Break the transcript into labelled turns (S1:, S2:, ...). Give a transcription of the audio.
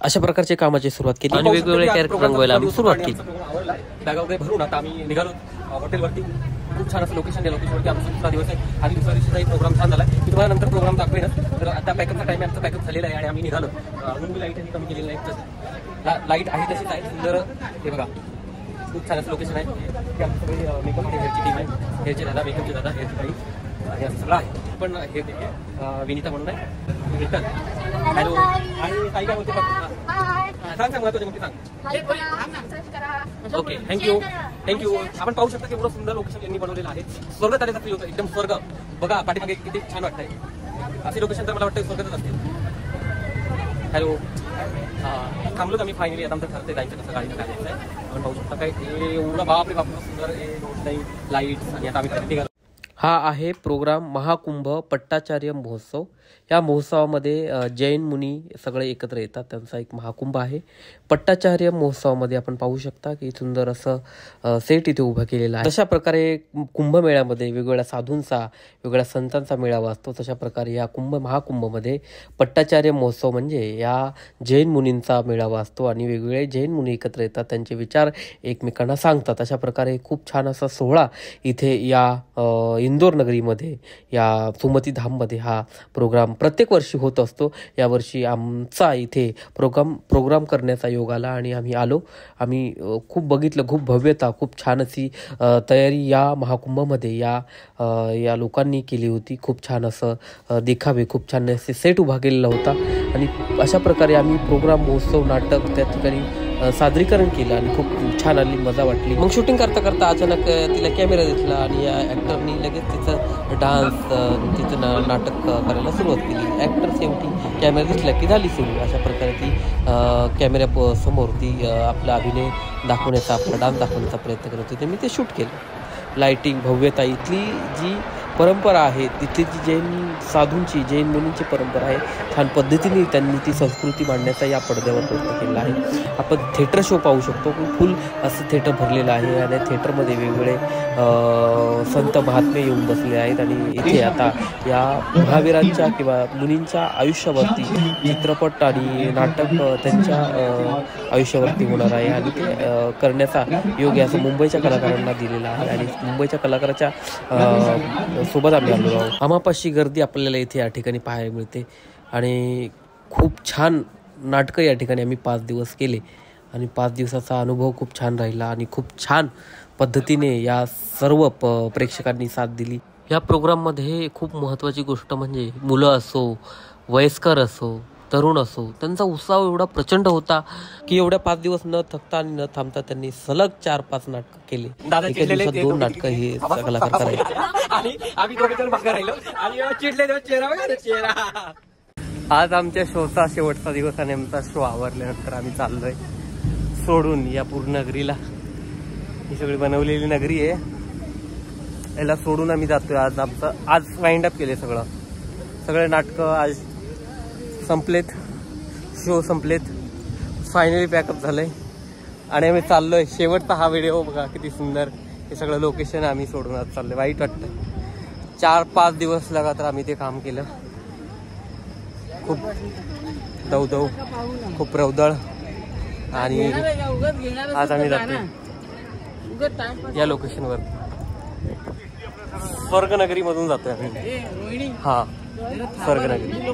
S1: अशा प्रकारच्या कामाची सुरुवात केली आणि वेगवेगळे कॅरेक्टर रंगवायला आम्ही सुरुवात केली।
S2: बॅगा वगैरे भरून आता आम्ही निघालो हॉटेलवरती। खूप छान असं लोकेशन आहे, लोकेशनवरती आमचा दुसरा दिवस आहे आणि दुसऱ्या दिवशीचाही प्रोग्राम छान झाला। मी तुम्हाला नंतर प्रोग्राम दाखवेनच। तर आता पॅकअपचा टाइम आहे, आमचा पॅकअप झालेला आहे आणि आम्ही निघालो। अजून लाईट ही कमी केलेली नाही, लाईट आहे तशीच आहे सुंदर। हे बघा खूप छान असं लोकेशन आहे। ते आमची सगळी मेकअप आणि हेअरची टीम आहे, हेअरचे दादा, मेकअपचे दादा, हेअरची ताई आणि असं सगळं आहे। पण हे विनीता म्हणून आहे। हॅलो आणि ताई काय बोलते सांग सांग महत्वाची मोठी सांग। Okay thank you thank you. आपण पाहू शकता की एवढं सुंदर लोकेशन यांनी बनवलेलं आहे, स्वर्गात आल्याचं फील होतं, एकदम स्वर्ग। बघा पाठीमागे किती छान वाटतंय, असे लोकेशन तर मला वाटतं स्वर्गातच असतील। हॅलो थांबलो आम्ही फायनली, आता आमचं ठरते जायचं कसं, गाडीचं काय जायचं आहे। आपण पाहू शकता काय एवढं बापरे बाप सुंदर लाईट आणि आता आम्ही निघालो।
S1: हा आहे प्रोग्राम महाकुंभ पट्टाचार्य महोत्सव। या महोत्सवामध्ये जैन मुनी सगळे एकत्र येतात, त्यांचा एक महाकुंभ आहे। पट्टाचार्य महोत्सवामध्ये आपण पाहू शकता की सुंदर असं सेट इथे उभा केलेला आहे। तशा प्रकारे कुंभमेळ्यामध्ये वेगवेगळ्या साधूंचा, वेगवेगळ्या संतांचा मेळावा असतो, तशा प्रकारे या महाकुंभमध्ये पट्टाचार्य महोत्सव म्हणजे या जैन मुनींचा मेळावा असतो आणि वेगवेगळे जैन मुनी एकत्र येतात, त्यांचे विचार एकमेकांना सांगतात। अशा प्रकारे खूप छान असा सोहळा इथे या इंदोर नगरीमध्ये, या सुमती धाममध्ये हा प्रोग्राम प्रत्येक वर्षी होत असतो। यावर्षी आमचा इथे प्रोग्राम करण्याचा योग आला आणि आम्ही आलो। आम्ही खूप बघितलं, खूप भव्यता, खूप छान अशी तयारी या महाकुंभमध्ये या लोकांनी केली होती। खूप छान असं देखावे, खूप छान असे सेट उभा केलेला होता आणि अशा प्रकारे आम्ही प्रोग्राम, महोत्सव, नाटक त्या ठिकाणी सादरीकरण केलं आणि खूप छान आली, मजा वाटली। मग शूटिंग करता करता अचानक तिला कॅमेरा दिसला आणि या ॲक्टरनी लगेच तिचं डान्स, तिचं नाटक करायला सुरुवात केली। ॲक्टर शेवटी कॅमेरा दिसला की झाली सुरू। अशा प्रकारे ती कॅमेऱ्या समोर ती आपला अभिनय दाखवण्याचा, आपला डान्स दाखवण्याचा प्रयत्न करत होते। मी ते शूट केलं। लाईटिंग, भव्यता, इथली जी परंपरा आहे, तिथली जी जैन साधूंची, जैन मुनींची परंपरा आहे, छान पद्धतीने त्यांनी ती संस्कृती मांडण्याचा या पडद्यावर प्रयत्न केला आहे। आपण थिएटर शो पाहू शकतो, फुल असं थिएटर भरलेलं आहे आणि थिएटरमध्ये वेगवेगळे संत महात्मे येऊन बसले आहेत आणि इथे आता या महावीरांच्या किंवा मुनींच्या आयुष्यावरती चित्रपट आणि नाटक त्यांच्या आयुष्यावरती होणार आहे आणि ते करण्याचा योग असं मुंबईच्या कलाकारांना दिलेला आहे आणि मुंबईच्या कलाकाराच्या सोबत आम्ही आलो आहोत। आम्हापाशी गर्दी आपल्याला इथे या ठिकाणी पाहायला मिळते आणि खूप छान नाटकं या ठिकाणी आम्ही 5 दिवस केले आणि 5 दिवसाचा अनुभव खूप छान राहिला आणि खूप छान पद्धतीने या सर्व प्रेक्षकांनी साथ दिली। या प्रोग्राममध्ये खूप महत्त्वाची गोष्ट म्हणजे मुलं असो, वयस्कर असो, तरुण असो, त्यांचा उत्साह एवढा प्रचंड होता की एवढ्या 5 दिवस न थकता आणि न थांबता त्यांनी सलग 4-5 नाटकं केले। एका दिवसात 2 नाटकं हे कलाकार करायचे
S2: आणि आम्ही दोघे मागे राहिलो आणि चिडले चेहरा। आज आमच्या शोचा शेवटचा दिवस आणि आमचा शो आवरल्यानंतर आम्ही चाललोय सोडून या पूर्ण नगरीला। ही सगळी बनवलेली नगरी आहे, याला सोडून आम्ही जातोय। आज वाइंड अप केले, सगळे नाटकं आज संपलेत, शो संपलेत, फायनली पॅकअप झालंय आणि आम्ही चाललोय। शेवटचा हा व्हिडिओ बघा किती सुंदर, हे सगळं लोकेशन आम्ही सोडून आज चाललोय। वाईट वाटतं, 4-5 दिवस लगातार आम्ही ते काम केलं, खूप दवदव, खूप रौदळ आणि आज आम्ही जातोय या लोकेशनवर, स्वर्गनगरी मधून जातोय आम्ही। हा स्वर्गनगरी।